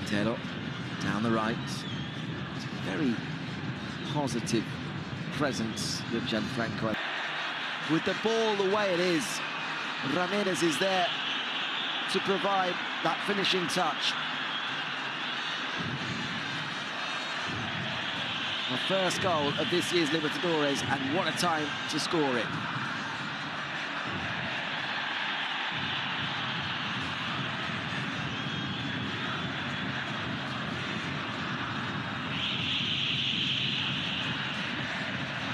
Quintero down the right. Very positive presence with Gianfranco. With the ball the way it is, Ramirez is there to provide that finishing touch. The first goal of this year's Libertadores, and what a time to score it.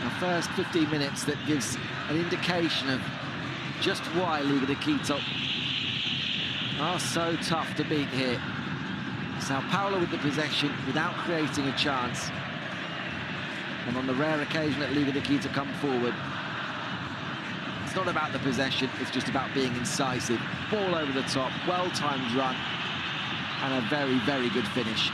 The first 15 minutes that gives an indication of just why Liga de Quito are so tough to beat here. Sao Paulo with the possession without creating a chance. And on the rare occasion that Liga de Quito come forward, it's not about the possession, it's just about being incisive. Ball over the top, well-timed run, and a very, very good finish.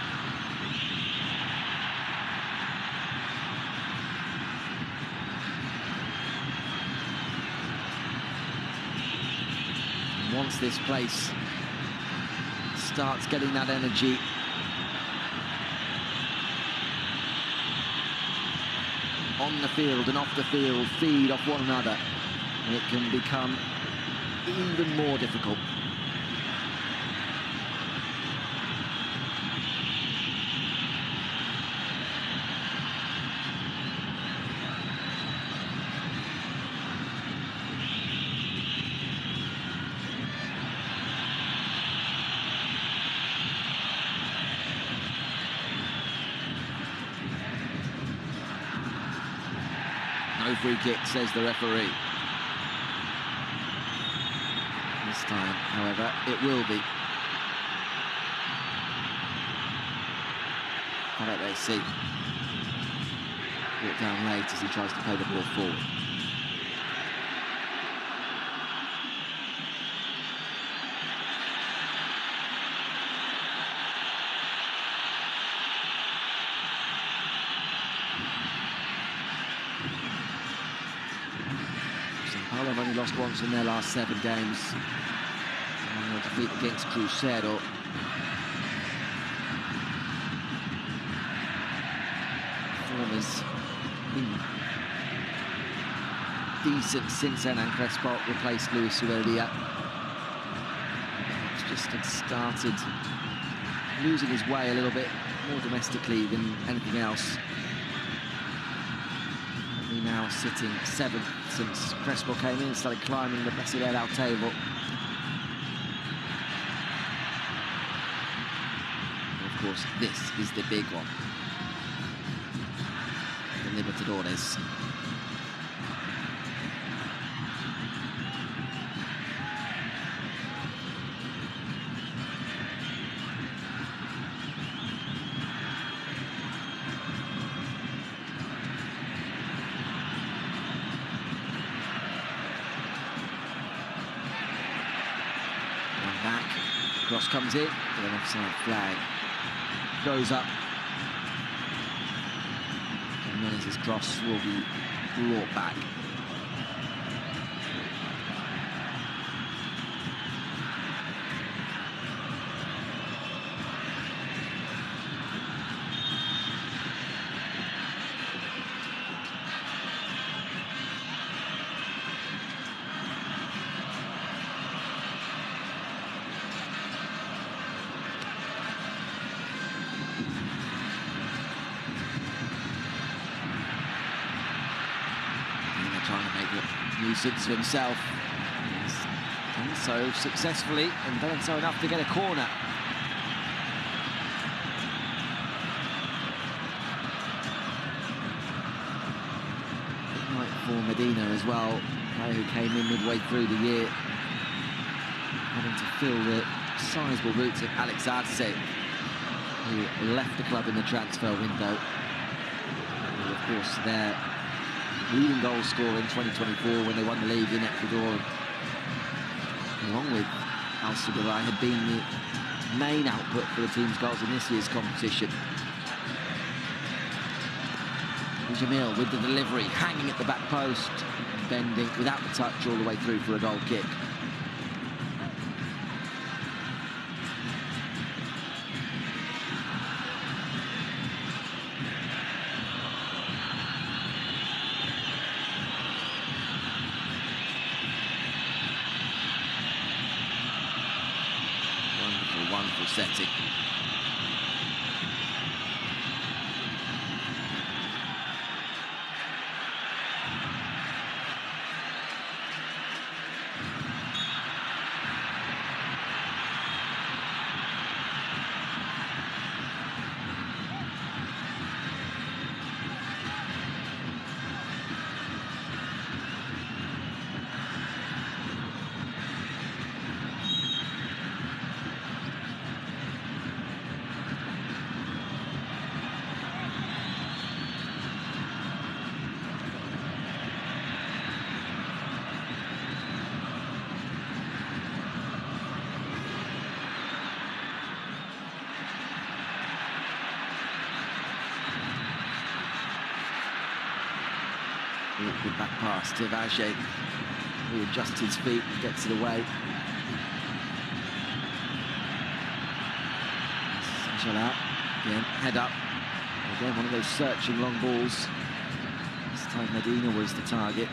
And once this place starts getting that energy, on the field and off the field, feed off one another, and it can become even more difficult. No free kick, says the referee. This time, however, it will be. How about they see? Brought down late as he tries to play the ball forward. They've only lost once in their last 7 games. And a defeat against Cruzeiro. Form has been decent since Hernan Crespo replaced Luis Subeldía. He's just had started losing his way a little bit more domestically than anything else. Now sitting 7th since Crespo came in and started climbing the Brasileirão table. And of course, this is the big one. The Libertadores. Back, cross comes in, but an offside flag goes up. And Menezes' cross will be brought back. Trying to make a nuisance of himself. He's done so successfully and done so enough to get a corner. Good night for Medina as well, a player who came in midway through the year, having to fill the sizable boots of Alex Arce, who left the club in the transfer window. And of course, their leading goal scorer in 2024 when they won the league in Ecuador, along with Al-Subarai, had been the main output for the team's goals in this year's competition. Jamil with the delivery, hanging at the back post, bending without the touch all the way through for a goal kick. wonderful setting. Good back pass to Vache, who adjusts his feet and gets it away. Shot out, again, head up. Again, one of those searching long balls. This time Medina was the target.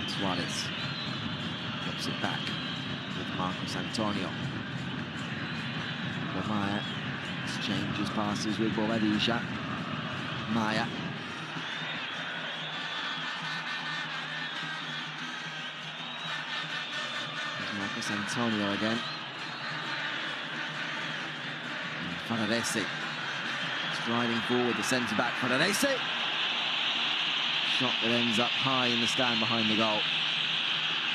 Suarez drops it back with Marcos Antonio. Maya exchanges passes with Bobadilla. Maya. There's Marcos Antonio again. Ferrarese striding forward, the centre-back Ferrarese. Shot that ends up high in the stand behind the goal.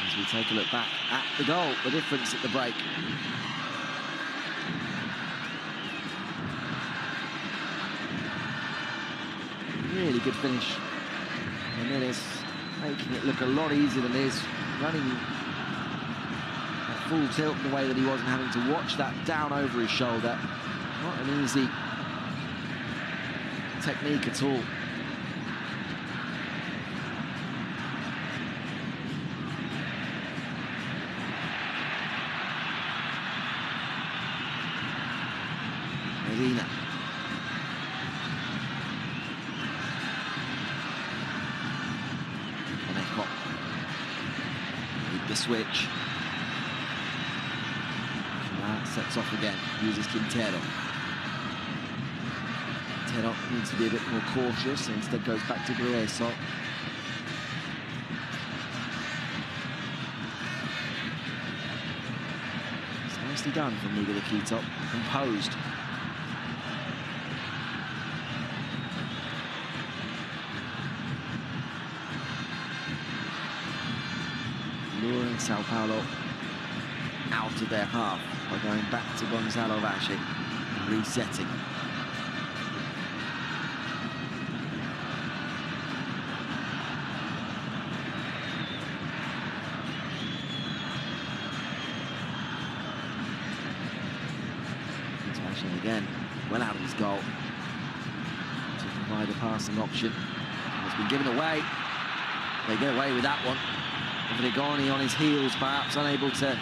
As we take a look back at the goal, the difference at the break. Really good finish. And Menes making it look a lot easier than it is. Running at full tilt in the way that he was and having to watch that down over his shoulder. Not an easy technique at all. Medina. With the switch. Now sets off again, uses Quintero. Quintero needs to be a bit more cautious and instead goes back to Grueso. It's nicely done from Liga de Quito, composed. Luring Sao Paulo out of their half by going back to Gonzalo Vache and resetting. Vache again, well out of his goal to provide a passing option. It's been given away. They get away with that one. Rigoni on his heels, perhaps unable to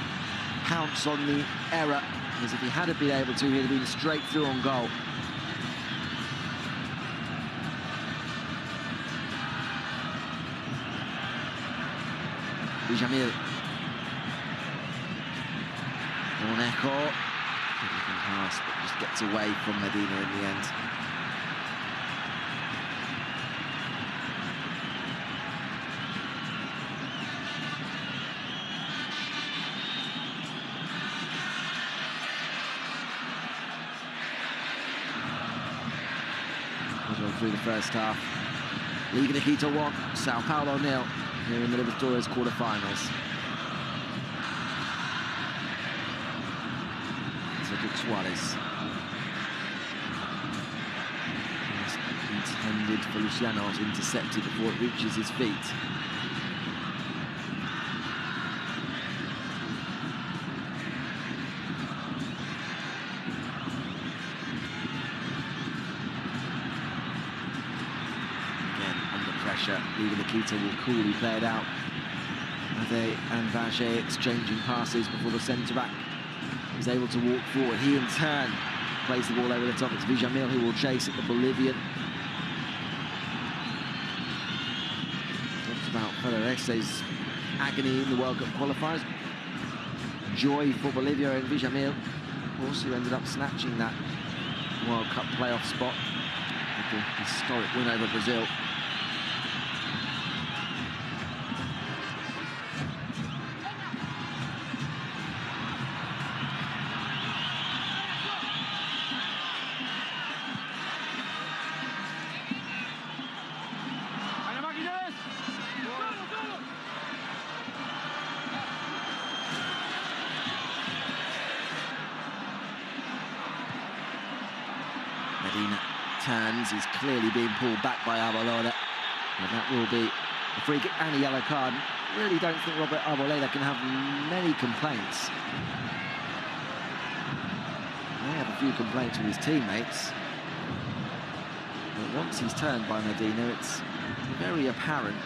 pounce on the error, because if he had been able to, he'd have been straight through on goal. Bijamil. Monejo. Good pass, but just gets away from Medina in the end. Through the first half. Liga de Quito 1, Sao Paulo 0 here in the Libertadores quarterfinals. Cedric Suarez. Intended for Luciano, intercepted before it reaches his feet. Liga de Quito will coolly play it out. Ade and Vache exchanging passes before the centre-back is able to walk forward. He in turn plays the ball over the top. It's Bijamil who will chase at the Bolivian. Talked about Federese's agony in the World Cup qualifiers. Joy for Bolivia and Villamil, also ended up snatching that World Cup playoff spot with the historic win over Brazil. Medina turns, he's clearly being pulled back by Arboleda, and that will be a free kick and a yellow card. Really don't think Robert Arboleda can have many complaints. He may have a few complaints with his teammates, but once he's turned by Medina, it's very apparent.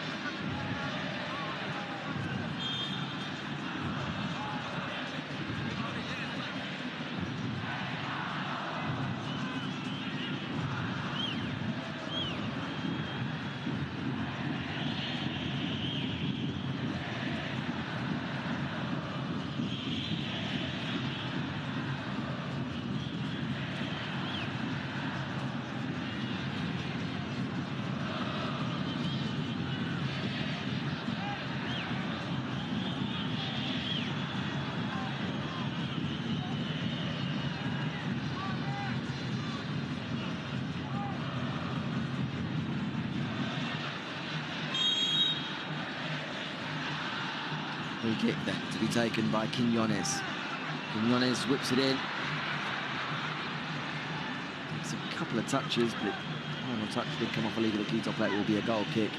Free kick then to be taken by Quiñones. Quiñones whips it in. It's a couple of touches, but the final touch did come off a Liga de Quito play. It will be a goal kick.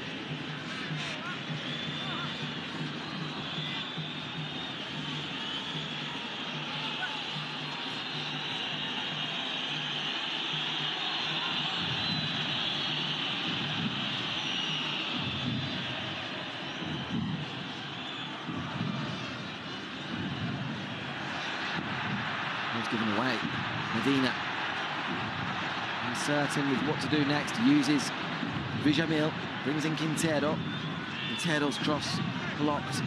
Given away. Medina uncertain with what to do next, uses Villamil, brings in Quintero. Quintero's cross blocked.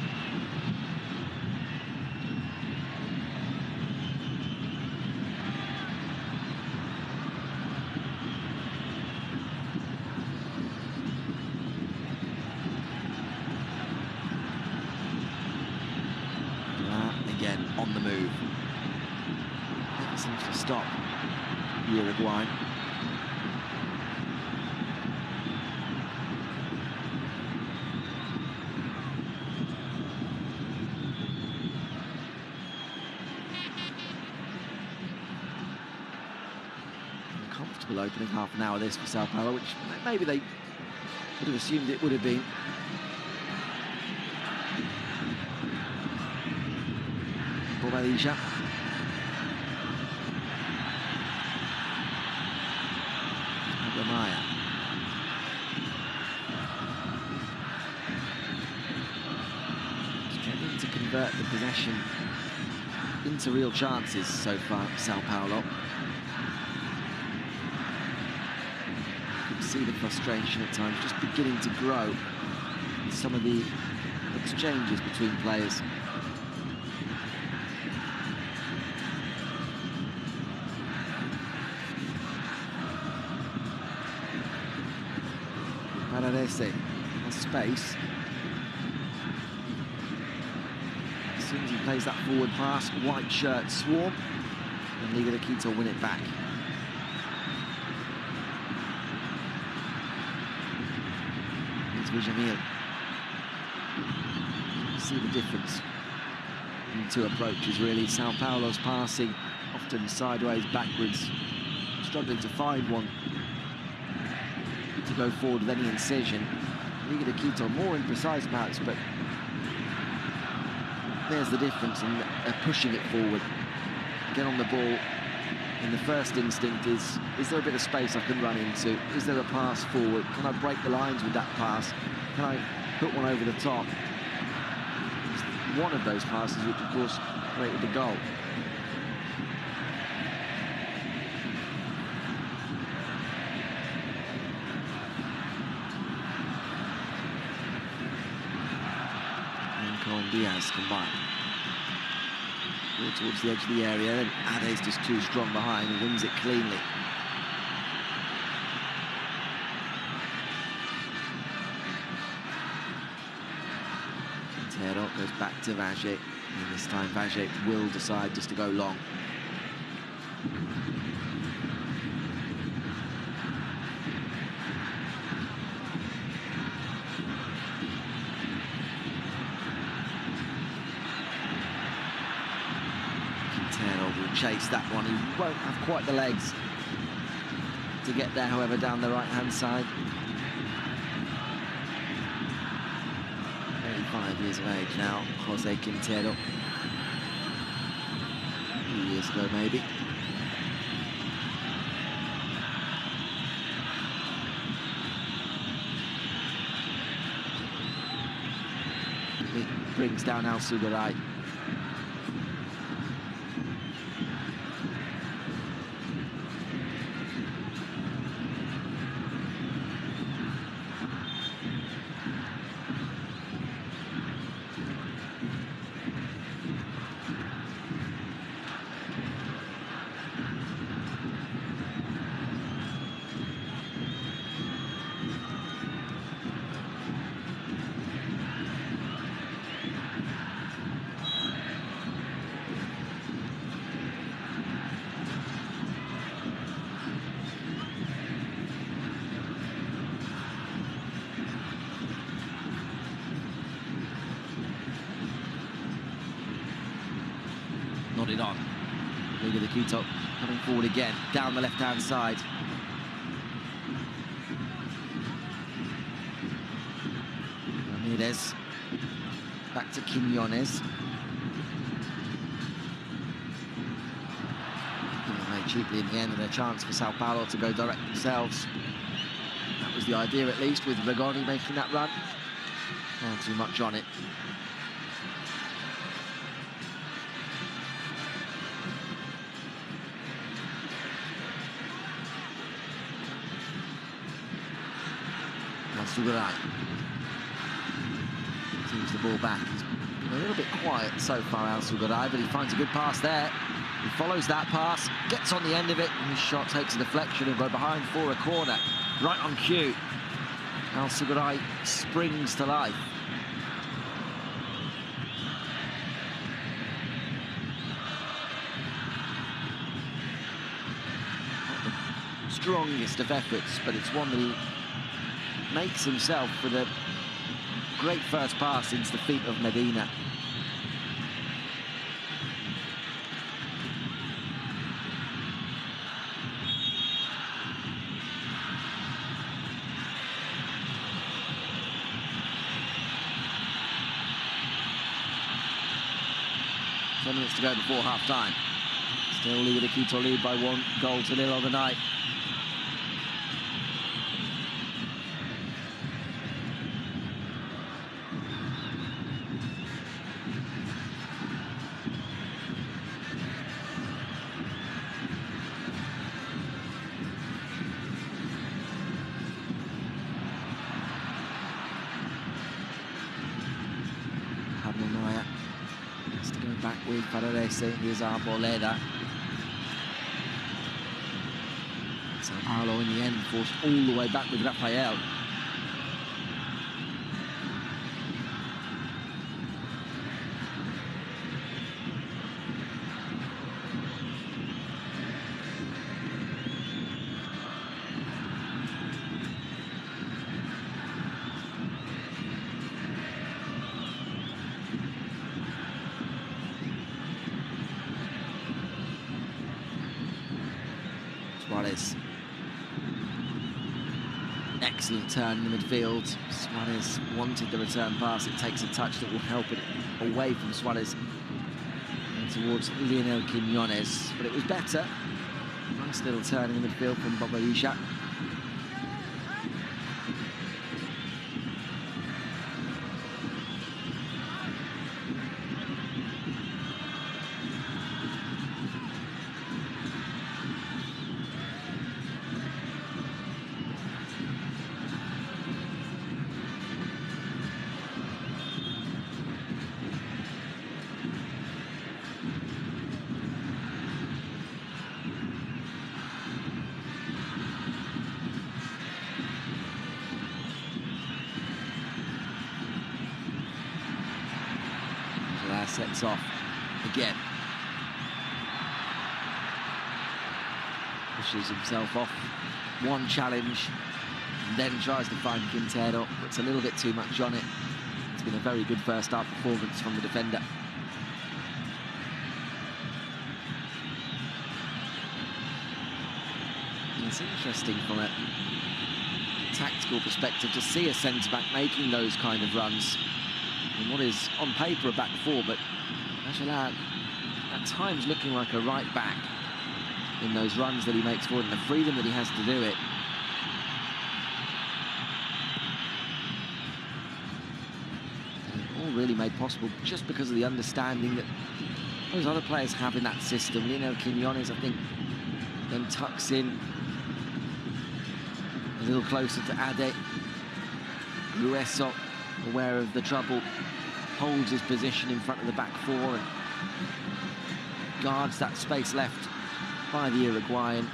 Again on the move. Seems to stop Uruguay. Comfortable opening half an hour this for Sao Paulo, which maybe they would have assumed it would have been. Bobadilla. Maya. Struggling to convert the possession into real chances so far, Sao Paulo. You can see the frustration at times just beginning to grow in some of the exchanges between players. Paradese has space. As soon as he plays that forward pass, white shirt swarm, and Liga de Quito win it back. It's Villamil. See the difference in the two approaches, really. Sao Paulo's passing often sideways, backwards, struggling to find one to go forward with any incision. Liga de Quito more imprecise perhaps, but there's the difference, and they're pushing it forward. Get on the ball, and the first instinct is there a bit of space I can run into? Is there a pass forward? Can I break the lines with that pass? Can I put one over the top? It's one of those passes which, of course, created the goal. and Diaz combined. Ball towards the edge of the area, and Ade's just too strong behind and wins it cleanly. Quintero goes back to Vage, and this time Vage will decide just to go long. Quintero will chase that one. He won't have quite the legs to get there, however, down the right-hand side. 35 years of age now, Jose Quintero. A few years ago, maybe. It brings down Al Sugaray. Nodded on. Liga de Quito coming forward again, down the left-hand side. Ramirez. Back to Quiñones. Very cheaply in the end, and a chance for Sao Paulo to go direct themselves. That was the idea, at least, with Rigoni making that run. Not too much on it. Sugaray sees the ball back. He's been a little bit quiet so far, Al Sugaray, but he finds a good pass there. He follows that pass, gets on the end of it, and his shot takes a deflection and go behind for a corner. Right on cue. Al Sugaray springs to life. Not the strongest of efforts, but it's one that he makes himself with a great first pass into the feet of Medina. Ten minutes to go before half-time. Still Liga de Quito lead by 1-0 on the night. Has to go back with Pararese, here's Arboleda. Sao Paulo in the end forced all the way back with Rafael. Suarez. Excellent turn in the midfield. Suarez wanted the return pass. It takes a touch that will help it away from Suarez and towards Lionel Quiñones. But it was better. Nice little turn in the midfield from Bobarisha. player sets off again. Pushes himself off one challenge, and then tries to find Quintero. Puts a little bit too much on it. It's been a very good first half performance from the defender. It's interesting from a tactical perspective to see a centre-back making those kind of runs in what is on paper a back four, but actually at times looking like a right back in those runs that he makes forward and the freedom that he has to do it. And all really made possible just because of the understanding that those other players have in that system. Lino Quiñones, I think, then tucks in a little closer to Ade. Grueso, aware of the trouble, holds his position in front of the back four and guards that space left by the Uruguayan.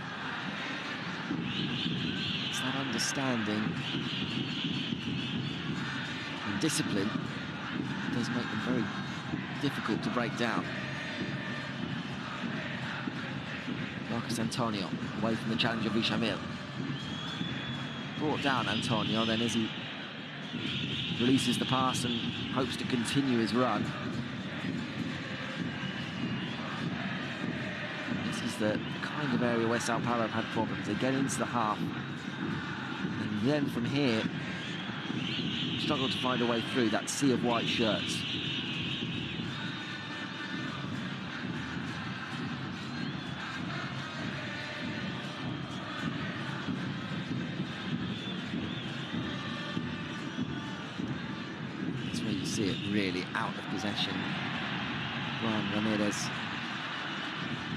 It's that understanding and discipline that does make them very difficult to break down. Marcos Antonio away from the challenge of Villamil. Brought down Antonio, then as he releases the pass and hopes to continue his run. This is the kind of area where Sao Paulo have had problems. They get into the half, and then from here, struggle to find a way through that sea of white shirts. See it really out of possession. Juan Ramirez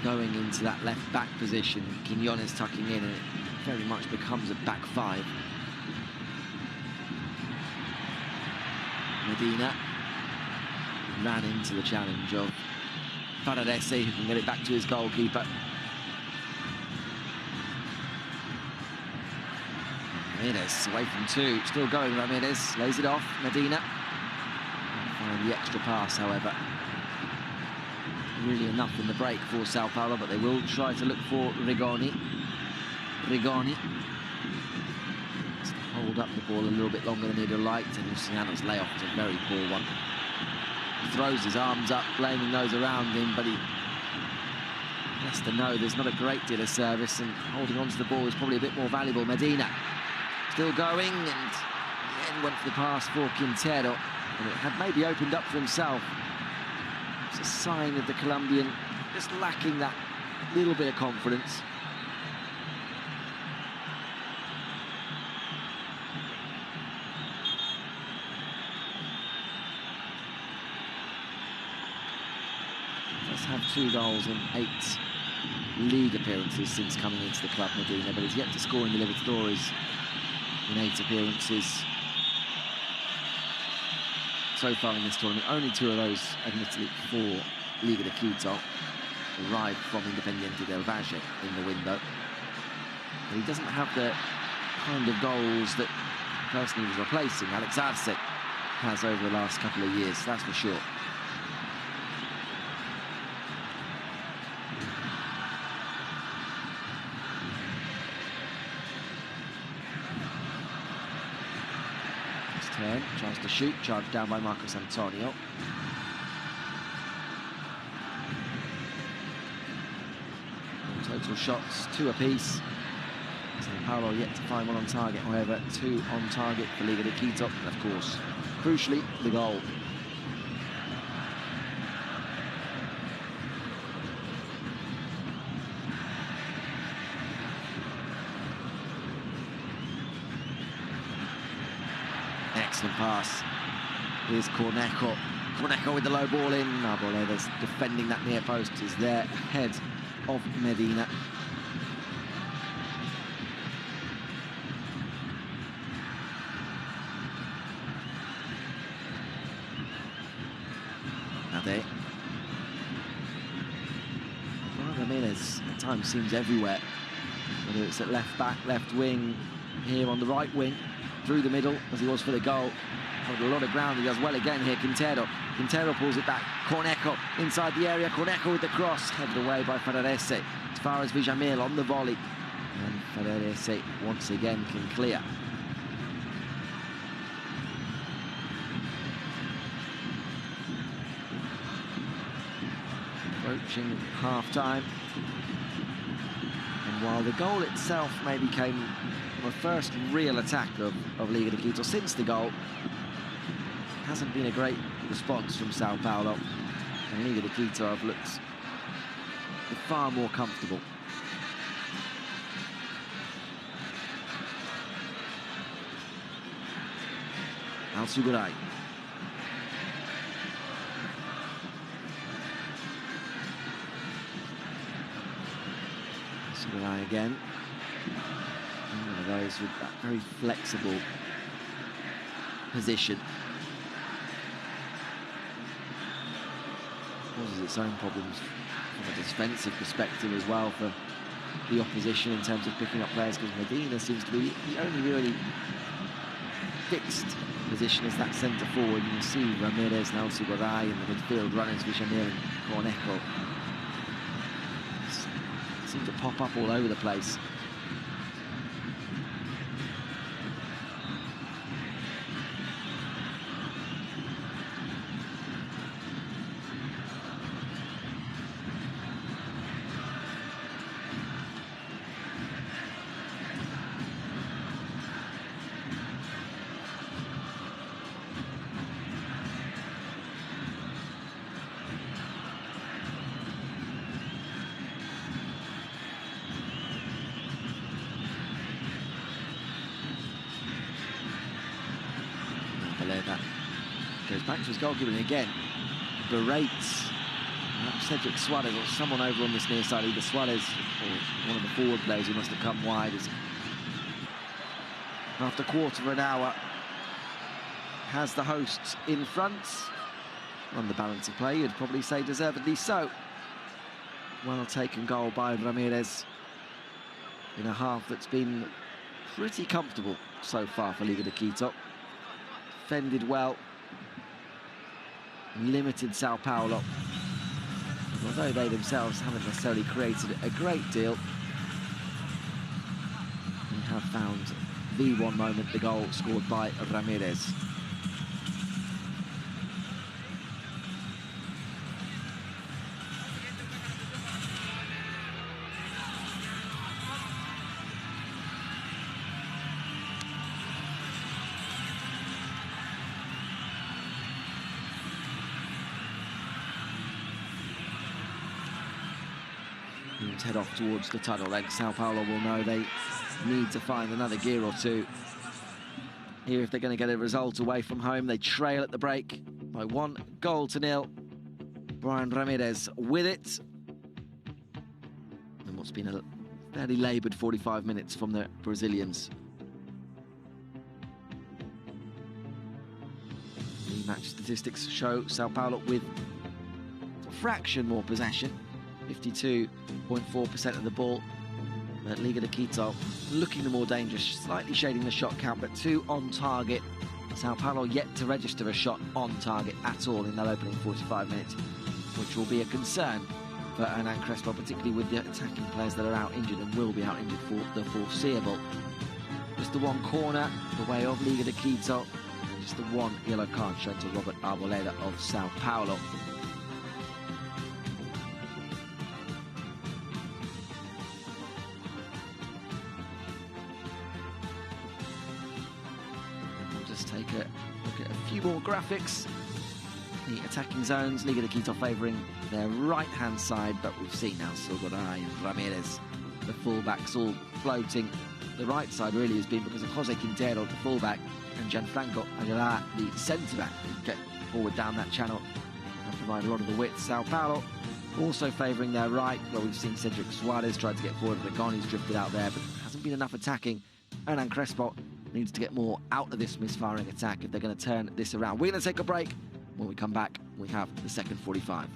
going into that left back position. Quiñones tucking in, and it very much becomes a back five. Medina ran into the challenge of Paradesi, who can get it back to his goalkeeper. Ramirez away from two, still going. Ramirez lays it off. Medina. And the extra pass, however, really enough in the break for Sao Paulo, but they will try to look for Rigoni. Rigoni hold up the ball a little bit longer than he'd have liked, and Luciano's layoff is a very poor one. He throws his arms up, blaming those around him, but he has to know there's not a great deal of service, and holding on to the ball is probably a bit more valuable. Medina still going, and then went for the pass for Quintero. And it had maybe opened up for himself. It's a sign of the Colombian just lacking that little bit of confidence. He does have 2 goals in 8 league appearances since coming into the club, Medina, but he's yet to score in the Libertadores in 8 appearances so far in this tournament. Only 2 of those, admittedly, for Liga de Quito, arrived from Independiente del Valle in the window. But he doesn't have the kind of goals that the person he was replacing, Alex Arce, has over the last couple of years, that's for sure. Turn, tries to shoot, charged down by Marcos Antonio. Total shots, 2 apiece. Sao Paulo yet to find one on target, however, 2 on target for Liga de Quito, and of course, crucially, the goal. Excellent pass. Here's Cornejo. Cornejo with the low ball in. Arboledas defending that near post is there ahead of Medina. Ade. Ramirez at times seems everywhere. Whether it's at left back, left wing, here on the right wing, through the middle, as he was for the goal. covered a lot of ground. He does well again here, Quintero. Quintero pulls it back. Cornejo inside the area. Cornejo with the cross, headed away by Ferrarese. As far as Villamil on the volley. And Ferrarese once again can clear. Approaching half-time. And while the goal itself maybe came from a first real attack of Liga de Quito since the goal, it hasn't been a great response from Sao Paulo. And Liga de Quito have looked far more comfortable. Al-Suguray. Suguray again. And one of those with that very flexible position. Causes its own problems from a defensive perspective as well for the opposition in terms of picking up players, because Medina seems to be the only really fixed position as that centre forward. You can see Ramirez and Al-Suguray in the midfield runners, Villamil and Cornejo seem to pop up all over the place. That goes back to his goalkeeping again. Berates Cedric Suarez or someone over on this near side, either Suarez or one of the forward players who must have come wide. After quarter of an hour, has the hosts in front. On the balance of play, you'd probably say deservedly so. Well taken goal by Ramirez in a half that's been pretty comfortable so far for Liga de Quito. Defended well, limited Sao Paulo. Although they themselves haven't necessarily created a great deal, they have found the one moment, the goal scored by Ramirez. Head off towards the tunnel, then Sao Paulo will know they need to find another gear or two here if they're going to get a result away from home. They trail at the break by 1-0. Brian Ramirez with it, and what's been a fairly laboured 45 minutes from the Brazilians. The match statistics show Sao Paulo with a fraction more possession, 52.4% of the ball. But Liga de Quito looking the more dangerous, slightly shading the shot count, but 2 on target. Sao Paulo yet to register a shot on target at all in that opening 45 minutes, which will be a concern for Hernan Crespo, particularly with the attacking players that are out injured and will be out injured for the foreseeable. Just the one corner the way of Liga de Quito, and just the one yellow card shown to Robert Arboleda of Sao Paulo. Take a look at a few more graphics. The attacking zones, Liga de Quito favouring their right-hand side, but we've seen now Suguray and Ramirez, the full-backs, all floating. The right side really has been because of Jose Quintero, the full-back, and Gianfranco Aguilar, the centre-back, who get forward down that channel and provide a lot of the width. Sao Paulo also favouring their right, where we've seen Cedric Suarez try to get forward, but Goni's drifted out there, but hasn't been enough attacking. Hernan Crespo needs to get more out of this misfiring attack if they're going to turn this around. We're going to take a break. When we come back, we have the second 45.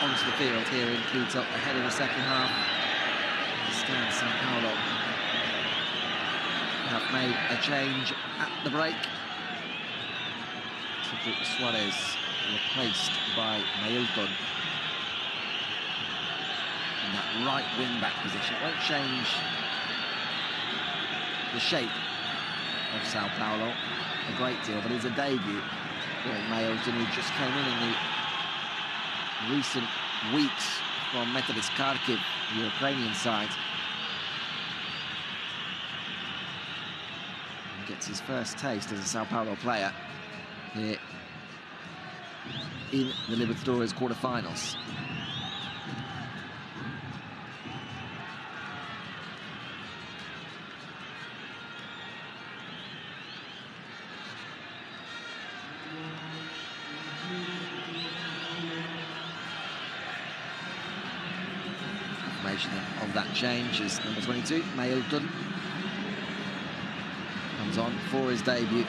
Onto the field here in Quito ahead of the second half. Stand Sao Paulo have made a change at the break. Cedric Suarez replaced by Mailton in that right wing-back position. It won't change the shape of Sao Paulo a great deal, but it's a debut. Mailton, who just came in the recent weeks from Metodist Kharkiv, the Ukrainian side. And gets his first taste as a Sao Paulo player here in the Libertadores quarterfinals. Of that change is number 22, Mailton, comes on for his debut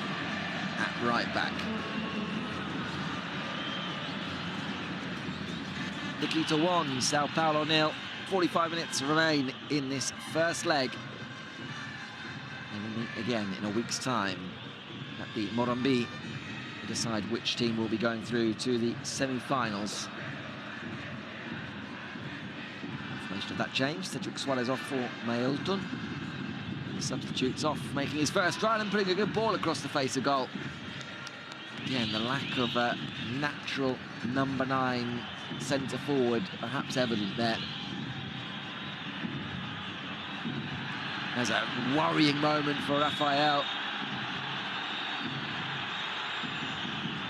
at right back. Quito 1, Sao Paulo 0. 45 minutes remain in this first leg. And we'll meet again in a week's time at the Morumbi to decide which team will be going through to the semi-finals. Of that change, Cedric Suarez off for Mailton. The substitute's off, making his first try and putting a good ball across the face of goal. Again, the lack of a natural number 9 centre forward, perhaps evident there. There's a worrying moment for Rafael.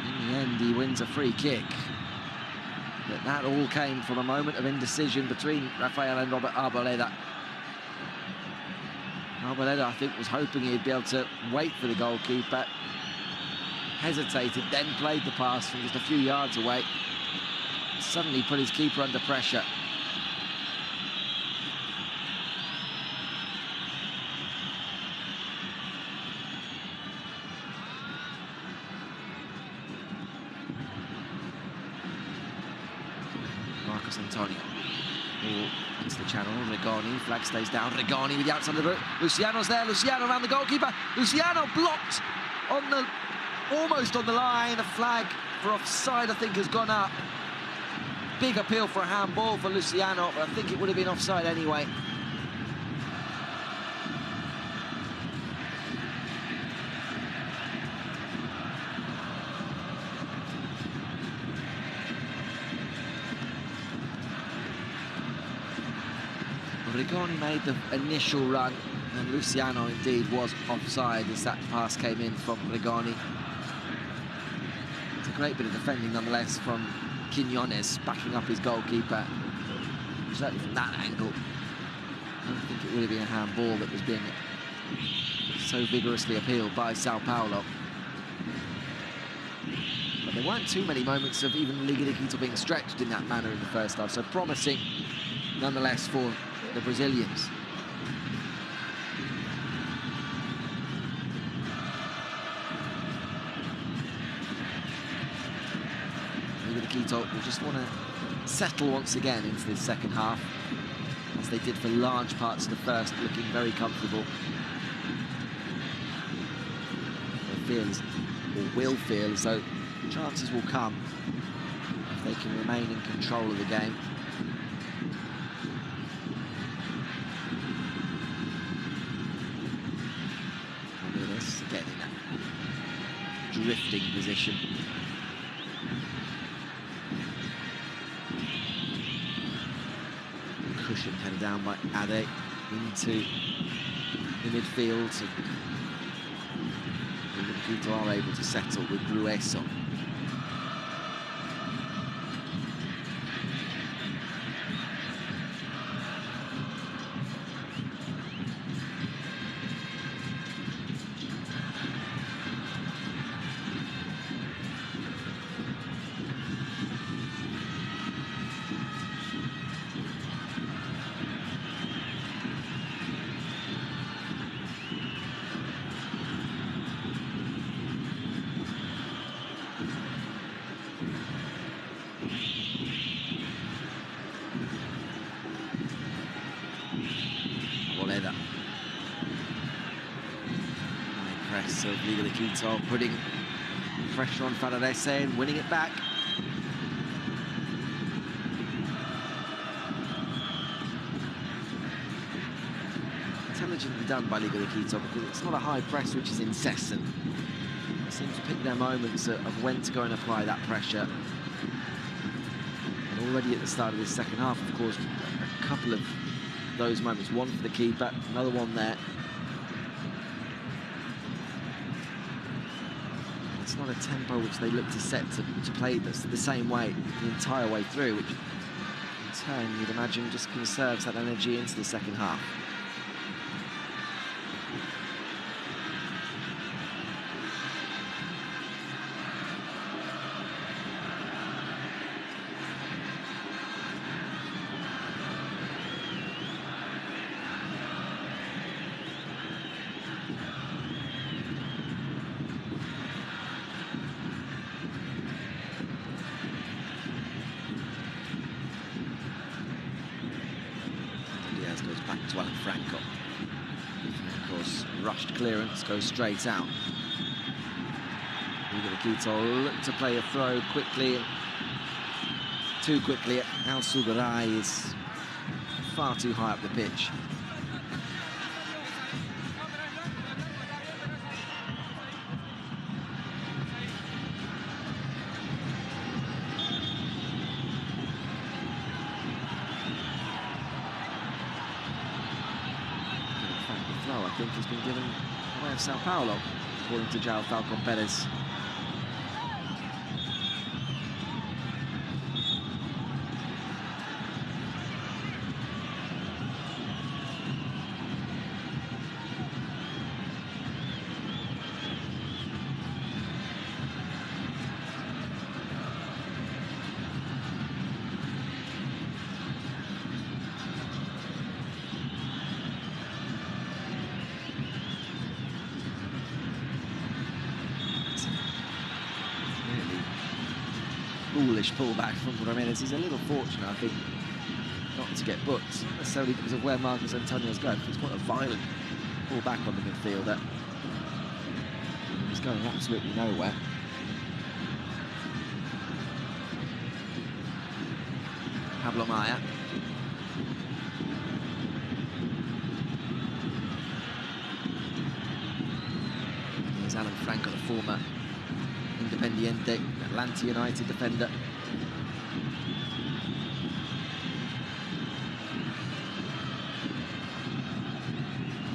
In the end, he wins a free kick. But that all came from a moment of indecision between Rafael and Robert Arboleda. Arboleda, I think, was hoping he'd be able to wait for the goalkeeper. Hesitated, then played the pass from just a few yards away. Suddenly put his keeper under pressure. Marcos Antonio. Ball into the channel. Rigoni, flag stays down. Rigoni with the outside of the boot. Luciano's there. Luciano around the goalkeeper. Luciano blocked on the, almost on the line. A flag for offside, I think, has gone up. Big appeal for a handball for Luciano, but I think it would have been offside anyway. Rigoni made the initial run, and Luciano indeed was offside as that pass came in from Rigoni. It's a great bit of defending nonetheless from Quiñones, backing up his goalkeeper. Certainly from that angle, I don't think it would have been a handball that was being so vigorously appealed by Sao Paulo. But there weren't too many moments of even Liga de Quito being stretched in that manner in the first half, so promising nonetheless for the Brazilians. Liga de Quito will just want to settle once again into this second half, as they did for large parts of the first, looking very comfortable. They feel, or will feel, as though chances will come if they can remain in control of the game. Getting in that drifting position. Cushion headed down by Ade into the midfield. So Quito are able to settle with Grueso. Press of Liga de Quito, putting pressure on Fadadese and winning it back. Intelligently done by Liga de Quito, because it's not a high press which is incessant. They seem to pick their moments of when to go and apply that pressure. And already at the start of this second half, of course, a couple of those moments. One for the keeper, another one there. It's not a tempo which they look to set to play the same way the entire way through, which in turn you'd imagine just conserves that energy into the second half. Back to Alan Franco. Franco's rushed clearance goes straight out. Liga de Quito look to play a throw quickly, too quickly. Al Sugaray is far too high up the pitch. I think has been given away of Sao Paulo, according to João Falcon Perez. foolish pullback from Ramirez. He's a little fortunate, I think, not to get booked, not necessarily because of where Marcos Antonio's going. It's quite a violent pullback on the midfielder. He's going absolutely nowhere. Pablo Maya. Here's Alan Franco, the former Independiente, Atlanta United defender.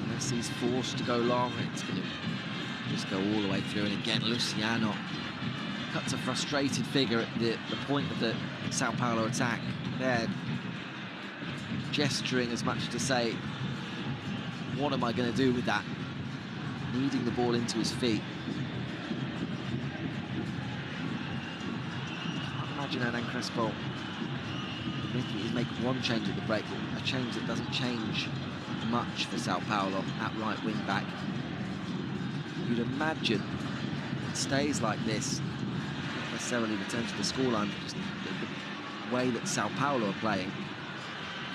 Unless he's forced to go long, it's going to just go all the way through. And again, Luciano cuts a frustrated figure at the point of the Sao Paulo attack. There, gesturing as much to say, what am I going to do with that? Kneading the ball into his feet. Can't imagine Hernan Crespo making his make one change at the break, a change that doesn't change much for Sao Paulo at right wing back. You'd imagine it stays like this, not necessarily returns to the scoreline, but just the way that Sao Paulo are playing.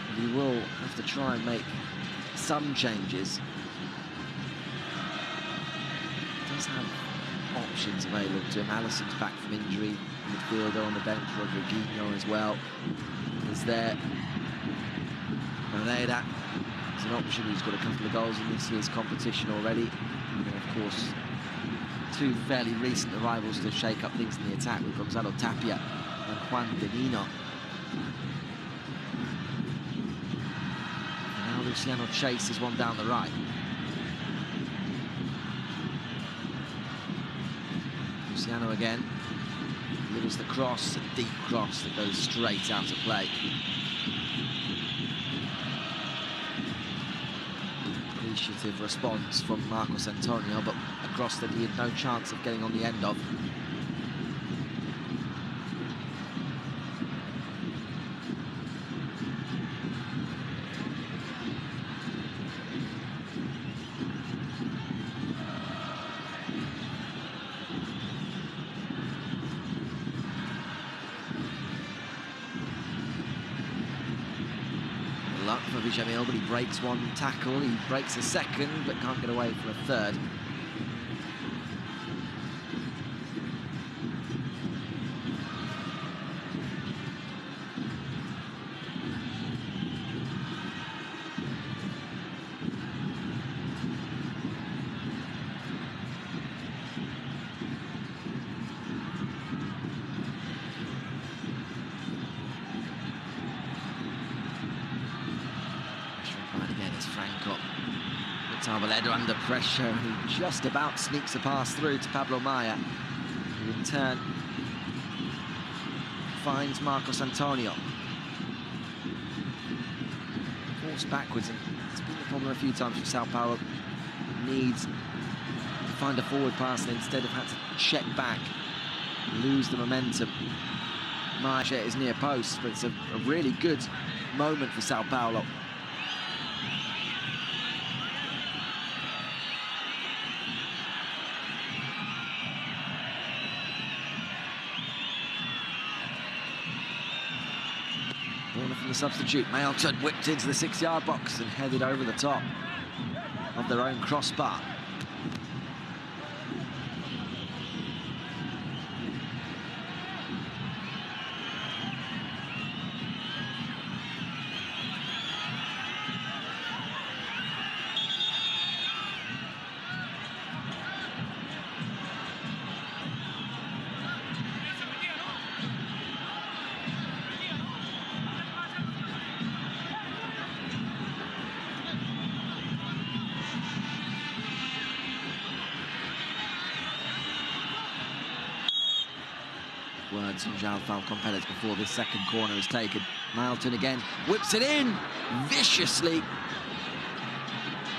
And he will have to try and make some changes. He does have options available to him. Alisson's back from injury, midfielder on the bench, Rodriguinho as well is there. Moreira is an option who's got a couple of goals in this year's competition already. And then, of course, two fairly recent arrivals to shake up things in the attack with Gonzalo Tapia and Juan Denino. And now Luciano chases one down the right. Luciano again. Delivers the cross, a deep cross that goes straight out of play. Appreciative response from Marcos Antonio, but a cross that he had no chance of getting on the end of. Luck for Villamil, but he breaks one tackle, he breaks a second, but can't get away for a third. Arboleda under pressure, who just about sneaks a pass through to Pablo Maya, who in turn finds Marcos Antonio. Forced backwards, and it's been a problem a few times for Sao Paulo. Needs to find a forward pass and instead have had to check back, lose the momentum. Maya is near post, but it's a really good moment for Sao Paulo. From the substitute, Mailton whipped into the 6-yard box and headed over the top of their own crossbar. Words from João Falcon Pérez before this second corner is taken. Mailton again whips it in viciously,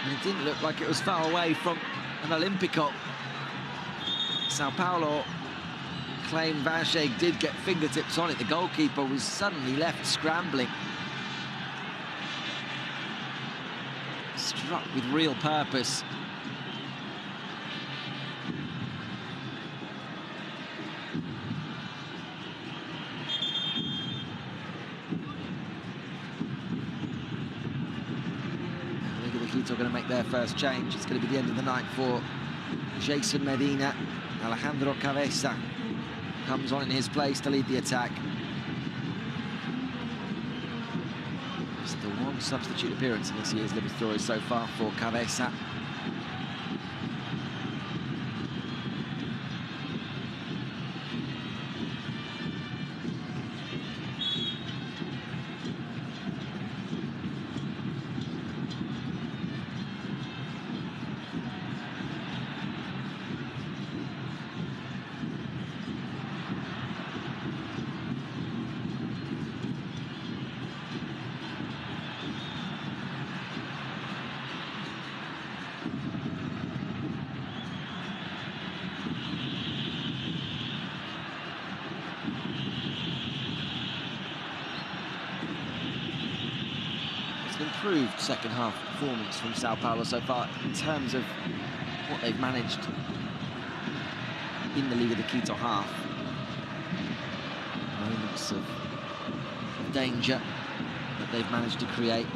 and it didn't look like it was far away from an Olympico. Sao Paulo claim Vache did get fingertips on it. The goalkeeper was suddenly left scrambling. Struck with real purpose. Quito going to make their first change. It's going to be the end of the night for Jason Medina. Alejandro Cabeza comes on in his place to lead the attack. It's the one substitute appearance in this year's Libertadores so far for Cabeza. Improved second half performance from Sao Paulo so far in terms of what they've managed in the Liga de Quito half. Moments of danger that they've managed to create.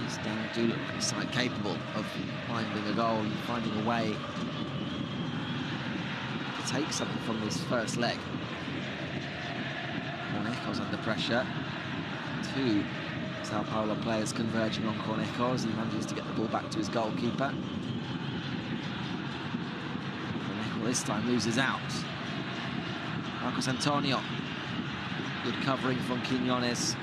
These do look a side capable of finding a goal and finding a way to take something from this first leg. Cornejos under pressure. Two Sao Paulo players converging on Cornejos. He manages to get the ball back to his goalkeeper. Cornejo this time loses out. Marcos Antonio. Good covering from Quiñones.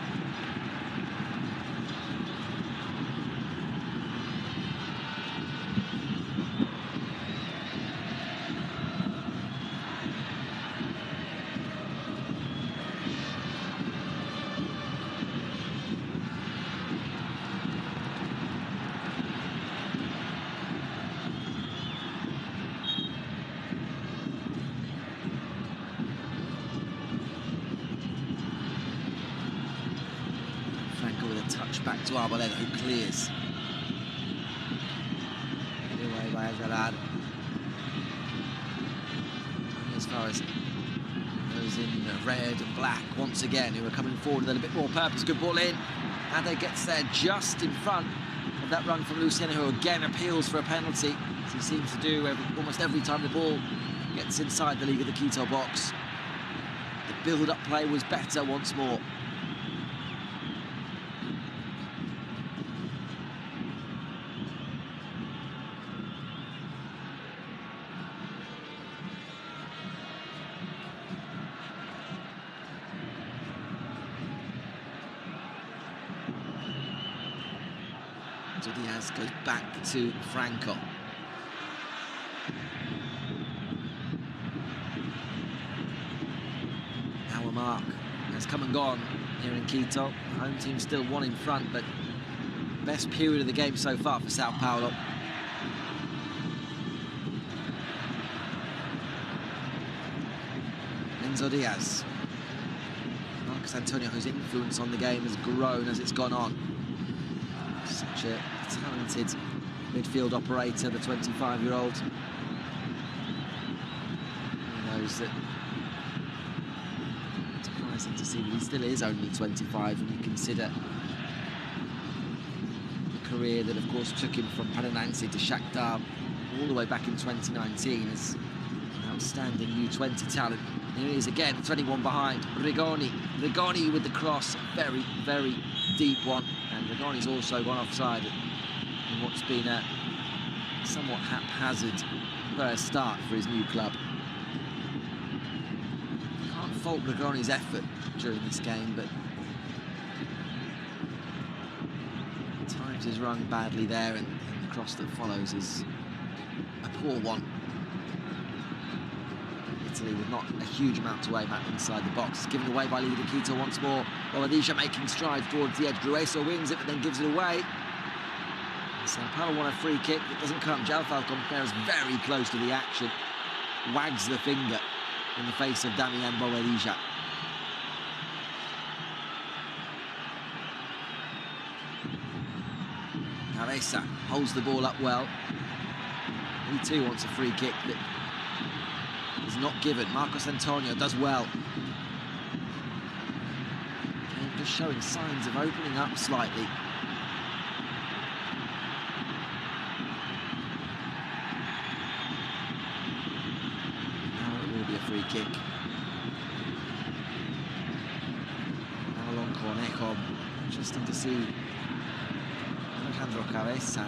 Back to Arboleda, who clears. Put away by Gerard. As far as those in red and black, once again, who are coming forward with a bit more purpose. Good ball in. Ade gets there just in front of that run from Luciano, who again appeals for a penalty, as he seems to do almost every time the ball gets inside the Liga de Quito box. The build-up play was better once more. Diaz goes back to Franco. Hour mark has come and gone here in Quito. Home team still one in front, but best period of the game so far for Sao Paulo. Enzo Diaz. Marcos Antonio, whose influence on the game has grown as it's gone on. Such a talented midfield operator, the 25-year-old. He knows that it's surprising to see that he still is only 25 when you consider the career that, of course, took him from Paranense to Shakhtar all the way back in 2019 as an outstanding U20 talent. Here he is again, 21 behind. Rigoni with the cross, very, very deep one. And Rigoni's also gone offside in what's been a somewhat haphazard first start for his new club. Can't fault Rigoni's effort during this game, but at times he's rung badly there, and the cross that follows is a poor one. Italy with not a huge amount to aim at inside the box. It's given away by Liga de Quito once more. Boadilla making strides towards the edge. Grueso wins it, but then gives it away. Sao Paulo want a free kick. It doesn't come. João Falcão is very close to the action. Wags the finger in the face of Damian Boadilla. Cabeza holds the ball up well. He too wants a free kick that is not given. Marcos Antonio does well. just showing signs of opening up slightly. Now it will be a free kick. Along Cornejo, interesting to see Alejandro Cabeza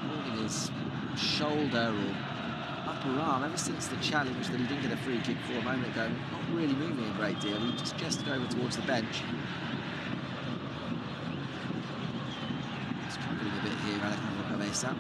holding his shoulder or upper arm ever since the challenge that he didn't get a free kick for a moment ago. Not really moving a great deal. He just gestured over towards the bench. Struggling a bit here, Alejandro Cabeza.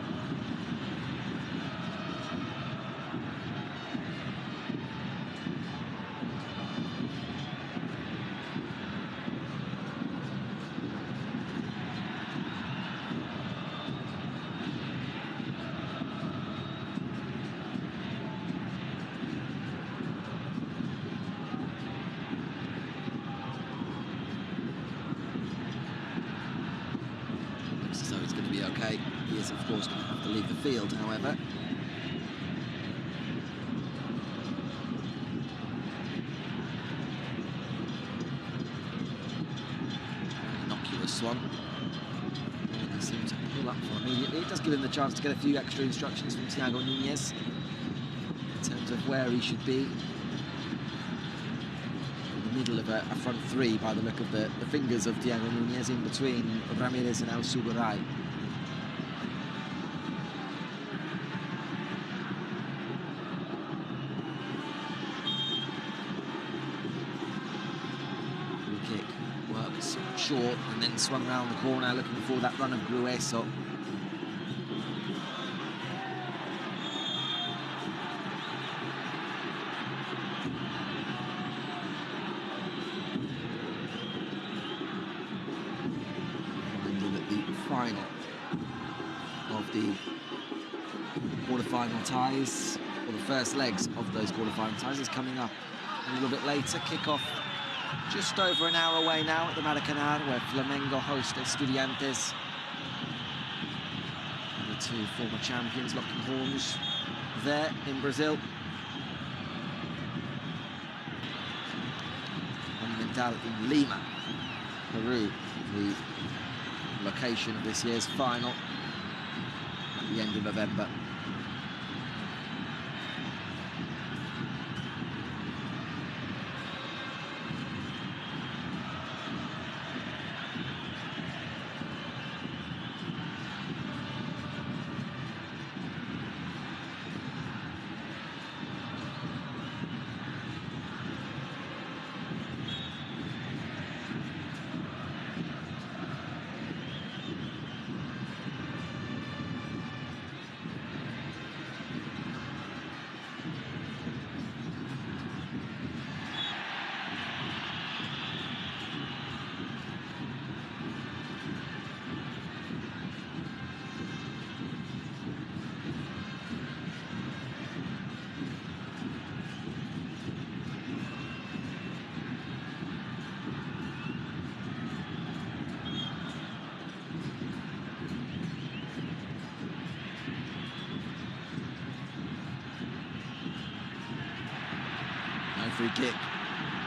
So it's going to be okay. He is, of course, going to have to leave the field, however. Innocuous one. He seems to pull up for immediately. It does give him the chance to get a few extra instructions from Thiago Núñez in terms of where he should be. Middle of a front three by the look of the fingers of Thiago Núñez, in between Ramirez and El-Suguray. Free kick works short and then swung round the corner, looking for that run of Grueso. Final of the quarter-final ties, or the first legs of those quarter-final ties, is coming up a little bit later. Kick-off just over an hour away now at the Maracanã, where Flamengo host Estudiantes. And the two former champions locking horns there in Brazil. Monumental in Lima, Peru, the location of this year's final at the end of November. Free kick.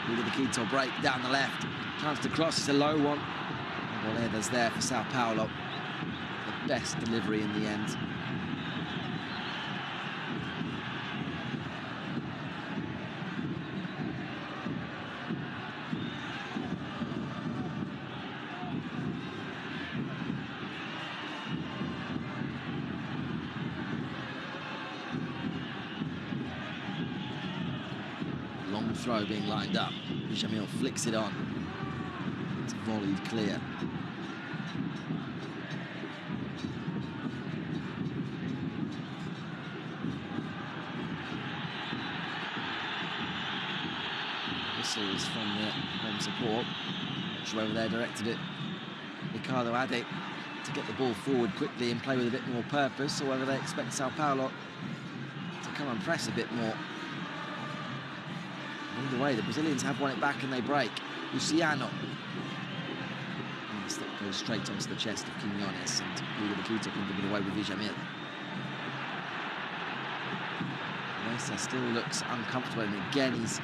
With the Quito break down the left. Chance to cross, it's a low one. Moleda's there for Sao Paulo. The best delivery in the end. Long throw being lined up. Jamil flicks it on. It's volleyed clear. Whistles from the home support. Not sure whether they directed it Ricardo Ade to get the ball forward quickly and play with a bit more purpose, or whether they expect Sao Paulo to come and press a bit more. Either way, the Brazilians have won it back and they break. Luciano. And the stick goes straight onto the chest of Quiñones, and Liga de Quito can give it away with Villamil. Mesa still looks uncomfortable, and again he's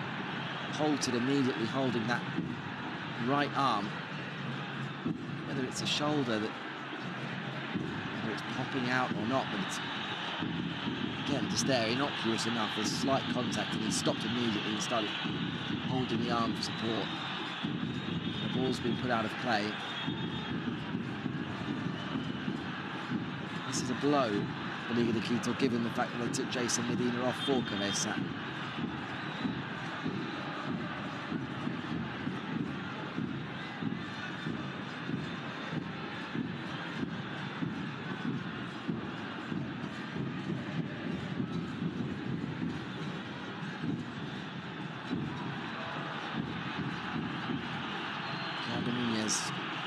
halted immediately, holding that right arm. Whether it's a shoulder that, whether it's popping out or not, but it's, again, just there, innocuous enough. There's slight contact, and he stopped immediately and started holding the arm for support. The ball's been put out of play. This is a blow for Liga de Quito, given the fact that they took Jason Medina off for Cabeza.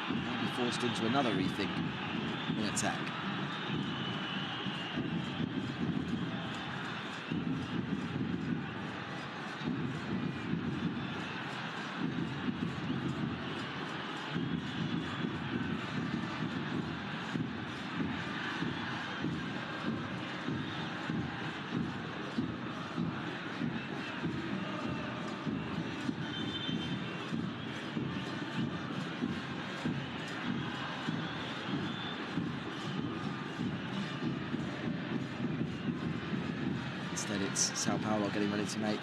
Might be forced into another rethink in attack. Instead, it's Sao Paulo getting ready to make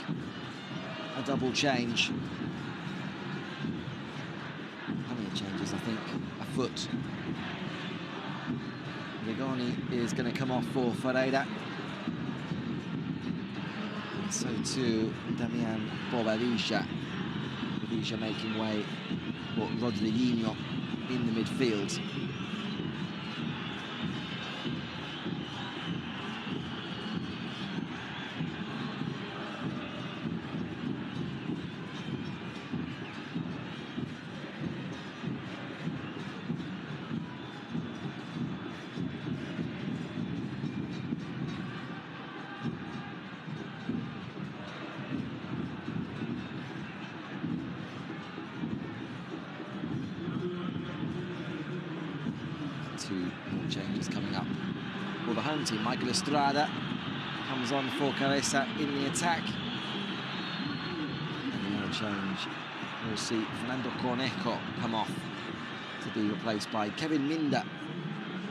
a double change. How many changes? I think a foot. Rigoni is going to come off for Ferreira. And so too, Damian Bobadilla. Bobadilla making way for Rodriguinho in the midfield. Two more changes coming up for the home team. Michael Estrada comes on for Cabeza in the attack. And another change, we'll see Fernando Cornejo come off to be replaced by Kevin Minda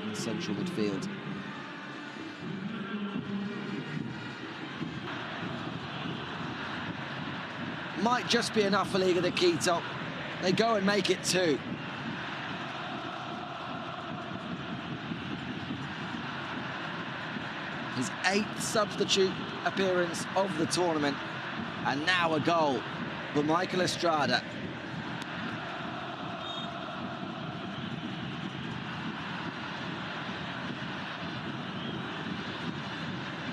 in central midfield. Might just be enough for Liga de Quito. They go and make it 2. His 8th substitute appearance of the tournament, and now a goal for Michael Estrada.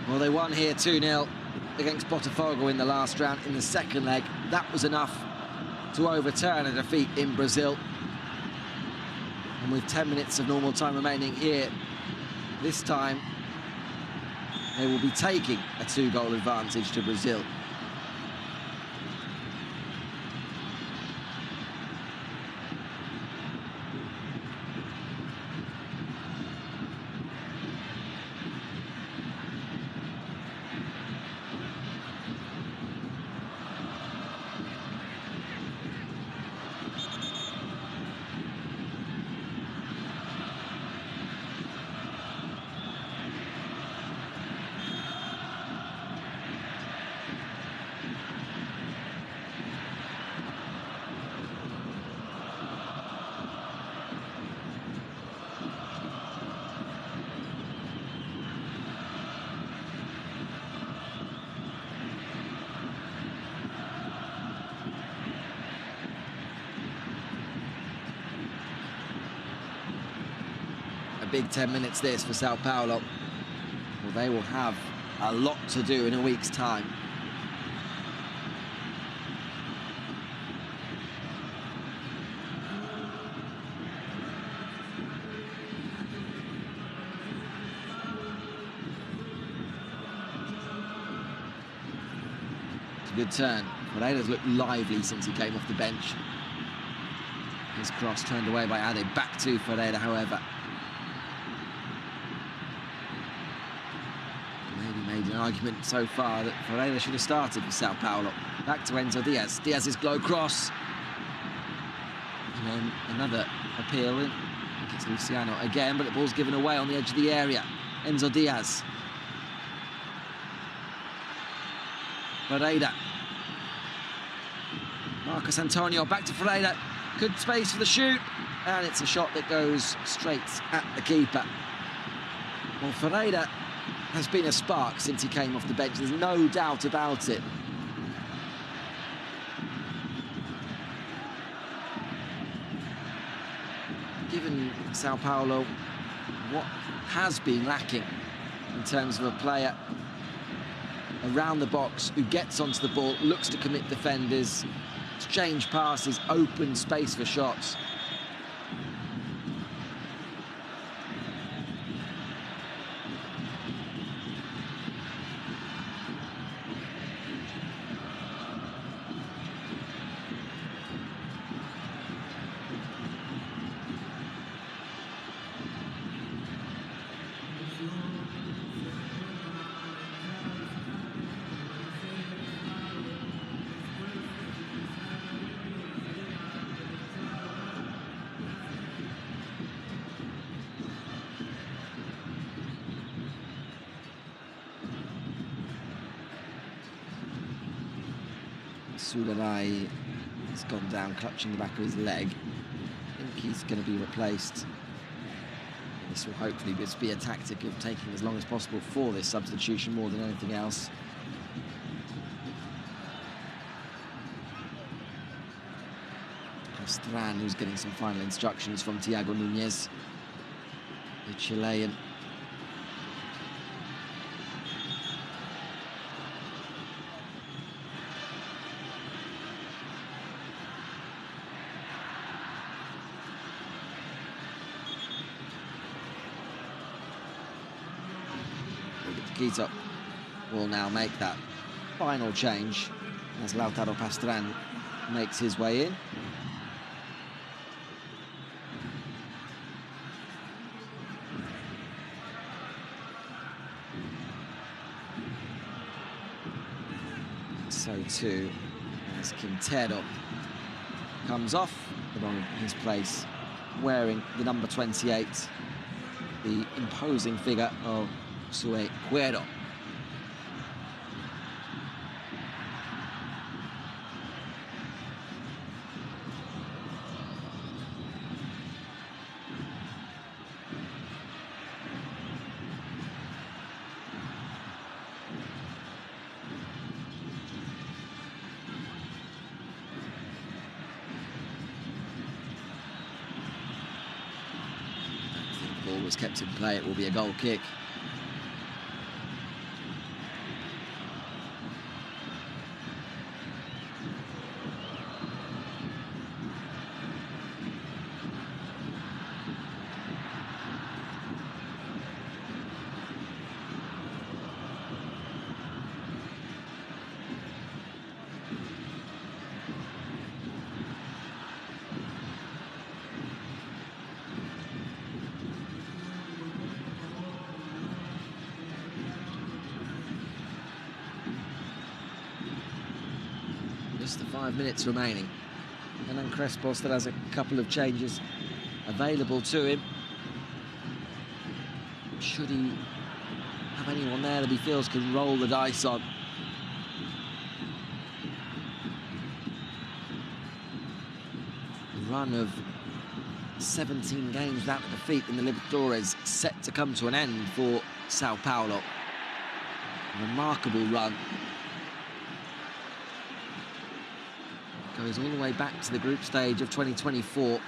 Well, they won here 2-0 against Botafogo in the last round in the second leg. That was enough to overturn a defeat in Brazil. And with 10 minutes of normal time remaining here, this time they will be taking a 2-goal advantage to Brazil. Big 10 minutes this for Sao Paulo. Well, they will have a lot to do in a week's time. It's a good turn. Ferreira's looked lively since he came off the bench. His cross turned away by Ade. Back to Ferreira, however. argument so far that Ferreira should have started for Sao Paulo. Back to Enzo Diaz. Diaz's glow cross. And then another appeal. I think it's Luciano again, but the ball's given away on the edge of the area. Enzo Diaz. Ferreira. Marcos Antonio back to Ferreira. Good space for the shoot. And it's a shot that goes straight at the keeper. Well, Ferreira has been a spark since he came off the bench. There's no doubt about it. Given Sao Paulo what has been lacking in terms of a player around the box who gets onto the ball, looks to commit defenders, exchange passes, open space for shots. Sudarai has gone down, clutching the back of his leg. I think he's going to be replaced. This will hopefully just be a tactic of taking as long as possible for this substitution more than anything else. Pastran, who's getting some final instructions from Thiago Nunez, the Chilean. Quito will now make that final change as Lautaro Pastran makes his way in. So too as Quintero comes off along his place, wearing the number 28, the imposing figure of Sue Cuero. The ball was kept in play. It will be a goal kick. Just the 5 minutes remaining. Hernan Crespo still has a couple of changes available to him. Should he have anyone there that he feels can roll the dice on? The run of 17 games without a defeat in the Libertadores set to come to an end for Sao Paulo. A remarkable run. Goes all the way back to the group stage of 2024.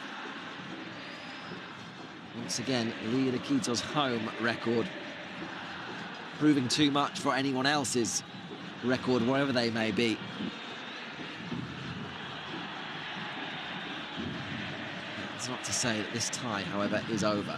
Once again, Rio de Quito's home record, proving too much for anyone else's record, wherever they may be. It's not to say that this tie, however, is over.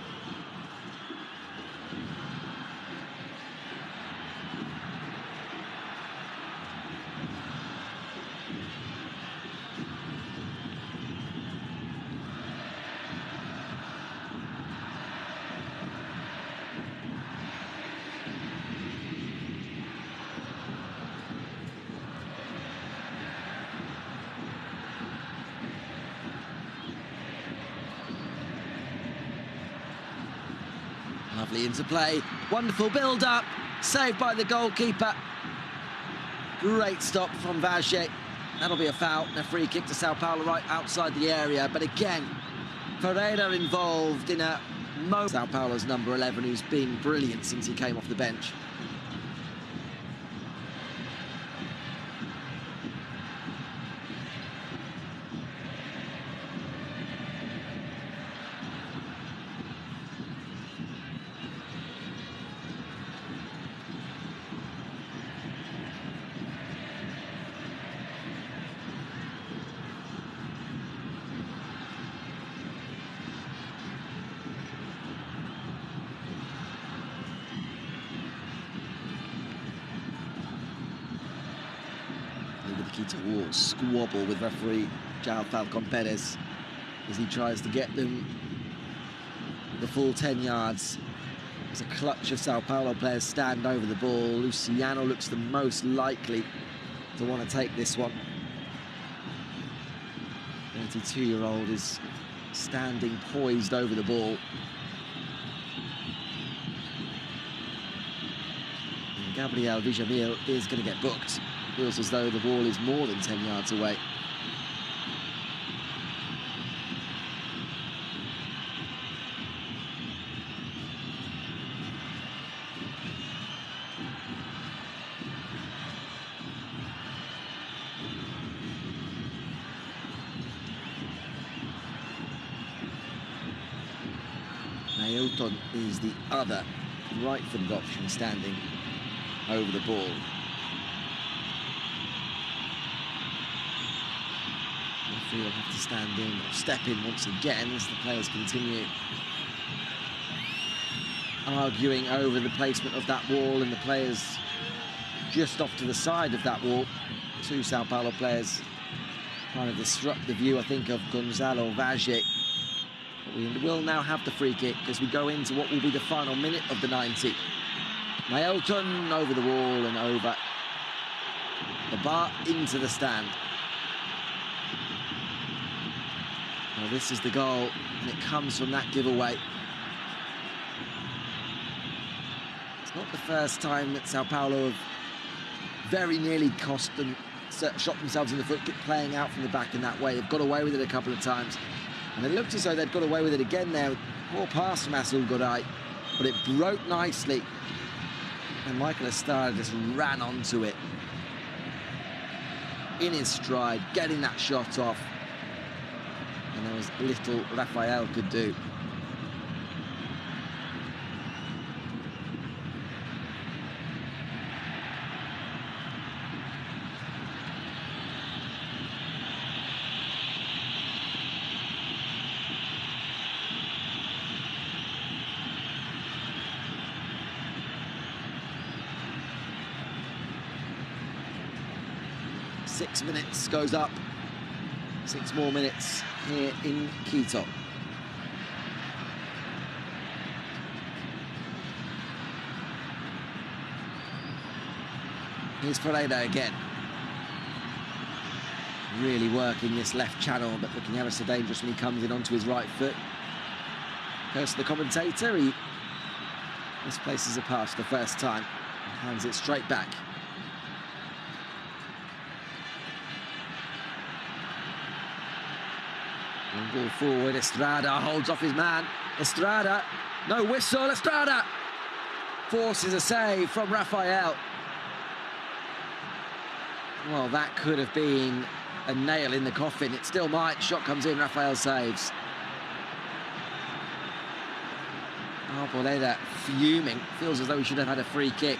Lovely interplay, wonderful build-up, saved by the goalkeeper. Great stop from Vage. That'll be a foul and a free kick to Sao Paulo right outside the area. But again, Pereira involved in a moment. Sao Paulo's number 11, who's been brilliant since he came off the bench. Quito will squabble with referee João Falcon Perez as he tries to get them the full 10 yards. As a clutch of Sao Paulo players stand over the ball. Luciano looks the most likely to want to take this one. 32-year-old is standing poised over the ball. And Gabriel Villamil is going to get booked. Feels as though the ball is more than 10 yards away. Ailton is the other right-footed option standing over the ball. Will have to stand in or step in once again as the players continue arguing over the placement of that wall, and the players just off to the side of that wall. Two Sao Paulo players trying to disrupt the view, I think, of Gonzalo Vage. But we will now have the free kick as we go into what will be the final minute of the 90. Ailton over the wall and over the bar into the stand. Well, this is the goal, and it comes from that giveaway. It's not the first time that Sao Paulo have very nearly shot themselves in the foot, playing out from the back in that way. They've got away with it a couple of times, and it looked as though they'd got away with it again there. Poor pass from Azul Goday, but it broke nicely, and Michael Estrada just ran onto it in his stride, getting that shot off. And there was little Rafael could do. Six minutes goes up. 6 more minutes here in Quito. Here's Pereira again. Really working this left channel, but looking ever so dangerous when he comes in onto his right foot. Curse the commentator, he misplaces a pass for the first time and hands it straight back. Long ball forward, Estrada holds off his man. Estrada, no whistle, Estrada forces a save from Rafael. Well, that could have been a nail in the coffin. It still might. Shot comes in, Rafael saves. Arboleda fuming, feels as though he should have had a free kick.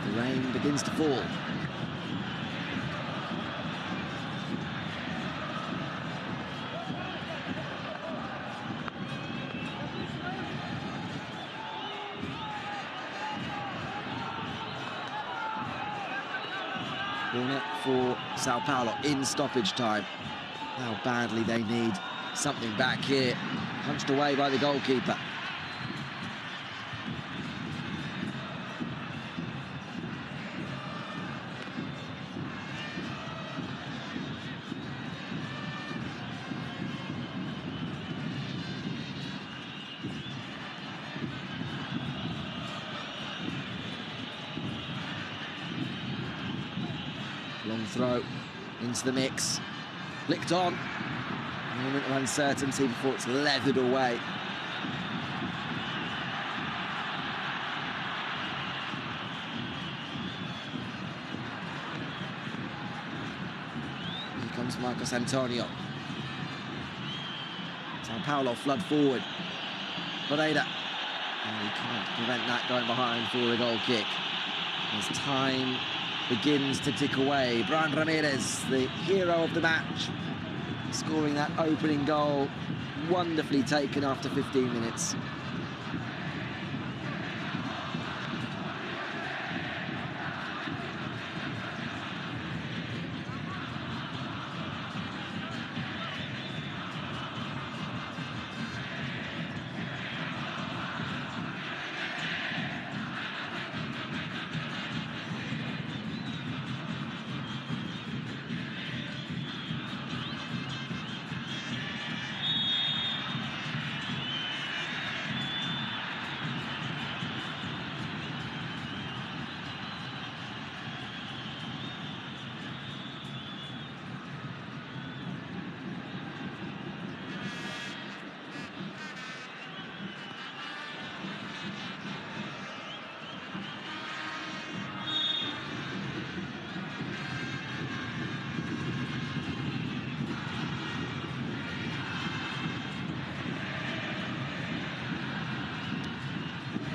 The rain begins to fall. Corner for Sao Paulo in stoppage time. How badly they need something back here. Punched away by the goalkeeper. Long throw into the mix. Flicked on. A moment of uncertainty before it's leathered away. Here comes Marcos Antonio. Sao Paulo flood forward. Pereira. And he can't prevent that going behind for the goal kick. As time begins to tick away. Brian Ramirez, the hero of the match, scoring that opening goal, wonderfully taken after 15 minutes.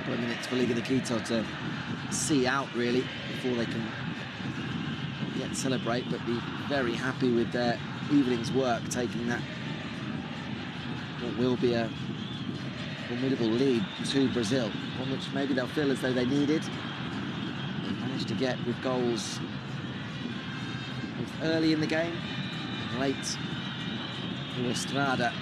Minutes for Liga de Quito to see out really before they can not yet celebrate, but be very happy with their evening's work, taking that what will be a formidable lead to Brazil, one which maybe they'll feel as though they needed. They managed to get with goals both early in the game and late for Estrada.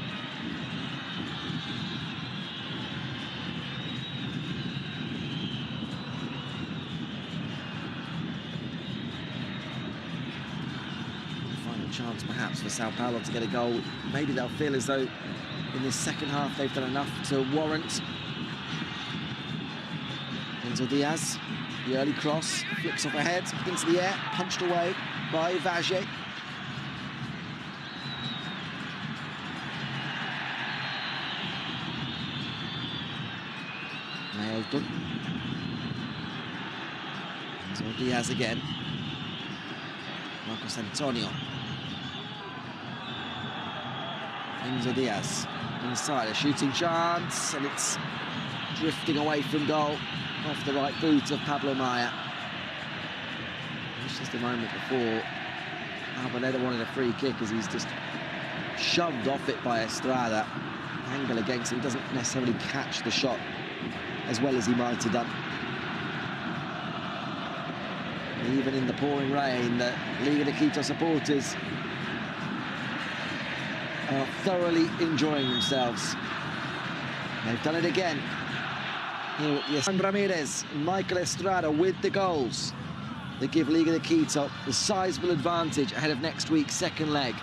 Chance perhaps for Sao Paulo to get a goal. Maybe they'll feel as though in this second half they've done enough to warrant. Enzo Diaz, the early cross, flicks off ahead into the air, punched away by Vage. Nailed them. Enzo Diaz again. Marcos Antonio. Enzo Diaz inside, a shooting chance, and it's drifting away from goal off the right boot of Pablo Maya. It's just a moment before Albaneda wanted a free kick as he's just shoved off it by Estrada. Angle against him, doesn't necessarily catch the shot as well as he might have done. And even in the pouring rain, the Liga de Quito supporters are thoroughly enjoying themselves. They've done it again. Here at the Ramirez and Michael Estrada with the goals. They give Liga de Quito the sizable advantage ahead of next week's second leg.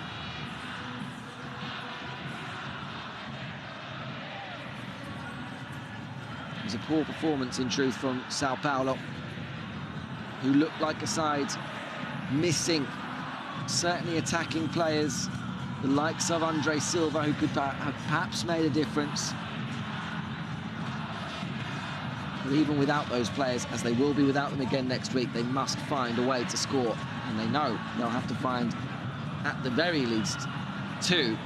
It was a poor performance in truth from Sao Paulo, who looked like a side missing certainly attacking players, the likes of Andre Silva, who could have perhaps made a difference. But even without those players, as they will be without them again next week, they must find a way to score. And they know they'll have to find, at the very least, 2,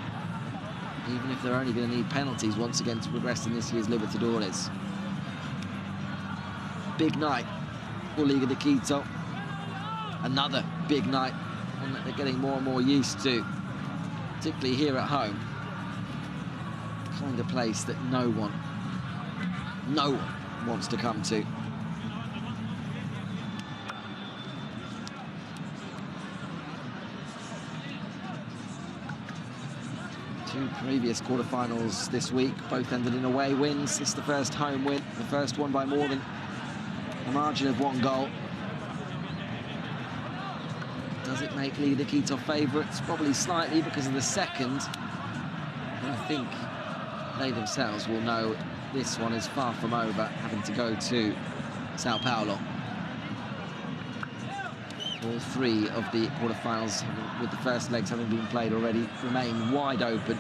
even if they're only going to need penalties once again to progress in this year's Libertadores. Big night for Liga de Quito. Another big night, one that they're getting more and more used to, particularly here at home. The kind of place that no one wants to come to. Two previous quarterfinals this week, both ended in away wins. This is the first home win, the first one by more than a margin of 1 goal. Does it make Liga de Quito favourites? Probably slightly because of the second. And I think they themselves will know this one is far from over, having to go to Sao Paulo. All 3 of the quarterfinals, with the first legs having been played already, remain wide open.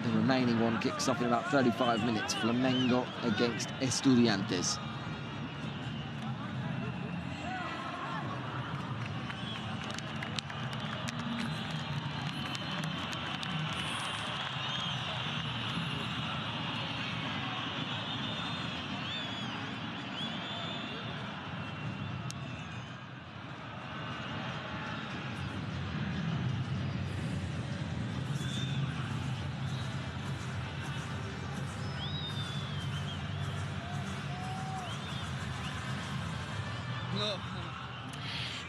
The remaining one kicks off in about 35 minutes. Flamengo against Estudiantes.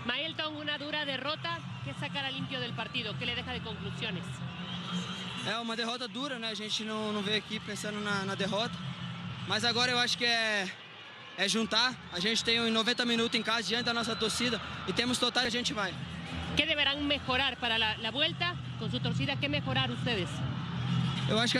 Mailton, una dura derrota. ¿Qué sacará limpio del partido? ¿Qué le deja de conclusiones? É uma derrota dura, né? A gente não veio aqui pensando na derrota. Mas agora eu acho que é juntar. A gente tem 90 minutos em casa diante da nossa torcida e temos total, a gente vai. ¿Qué deberán mejorar para la vuelta? Con su torcida, ¿qué mejorar ustedes? Eu acho que a gente